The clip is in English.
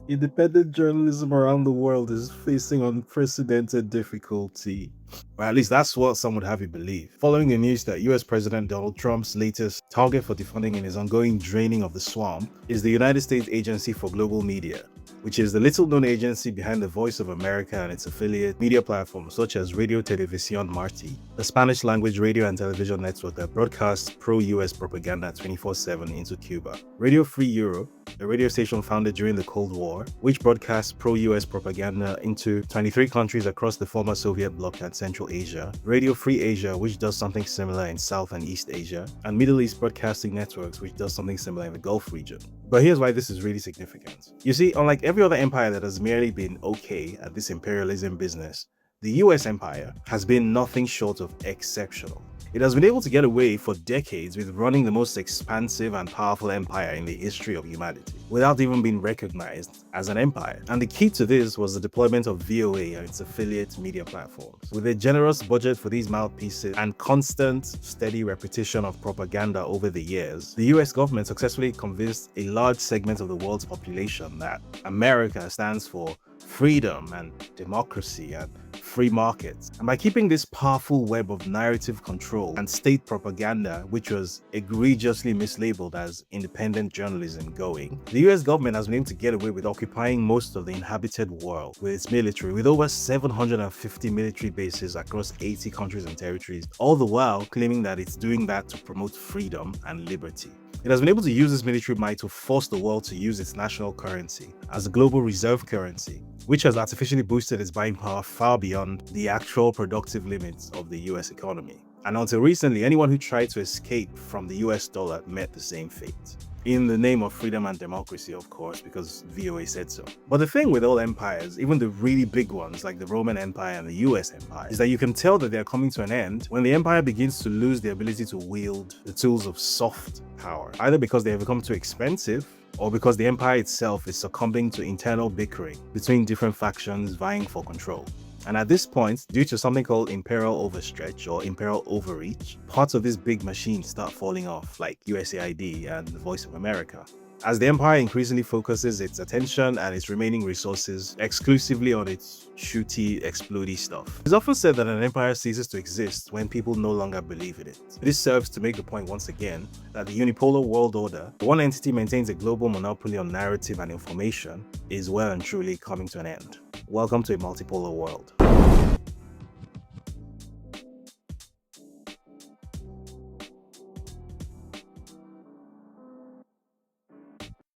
Independent journalism around the world is facing unprecedented difficulty. Or at least that's what some would have you believe. Following the news that US President Donald Trump's latest target for defunding in his ongoing draining of the swamp is the United States Agency for Global Media, which is the little-known agency behind the Voice of America and its affiliate media platforms such as Radio Televisión Marti, a Spanish-language radio and television network that broadcasts pro-US propaganda 24/7 into Cuba. Radio Free Europe, a radio station founded during the Cold War, which broadcasts pro-US propaganda into 23 countries across the former Soviet bloc and Central Asia, Radio Free Asia, which does something similar in South and East Asia, and Middle East Broadcasting Networks, which does something similar in the Gulf region. But here's why this is really significant. You see, unlike every other empire that has merely been okay at this imperialism business, the US empire has been nothing short of exceptional. It has been able to get away for decades with running the most expansive and powerful empire in the history of humanity, without even being recognized as an empire. And the key to this was the deployment of VOA and its affiliate media platforms. With a generous budget for these mouthpieces and constant, steady repetition of propaganda over the years, the US government successfully convinced a large segment of the world's population that America stands for freedom and democracy and free markets. And by keeping this powerful web of narrative control and state propaganda, which was egregiously mislabeled as independent journalism, going, the US government has been able to get away with occupying most of the inhabited world with its military, with over 750 military bases across 80 countries and territories, all the while claiming that it's doing that to promote freedom and liberty. It has been able to use its military might to force the world to use its national currency as a global reserve currency, which has artificially boosted its buying power far beyond the actual productive limits of the US economy. And until recently, anyone who tried to escape from the US dollar met the same fate. In the name of freedom and democracy, of course, because VOA said so. But the thing with all empires, even the really big ones like the Roman Empire and the US Empire, is that you can tell that they're coming to an end when the empire begins to lose the ability to wield the tools of soft power, either because they have become too expensive or because the empire itself is succumbing to internal bickering between different factions vying for control. And at this point, due to something called Imperial overstretch or Imperial overreach, parts of this big machine start falling off, like USAID and the Voice of America. As the empire increasingly focuses its attention and its remaining resources exclusively on its shooty, explodey stuff. It's often said that an empire ceases to exist when people no longer believe in it. This serves to make the point once again that the unipolar world order, the one entity maintains a global monopoly on narrative and information, is well and truly coming to an end. Welcome to a multipolar world.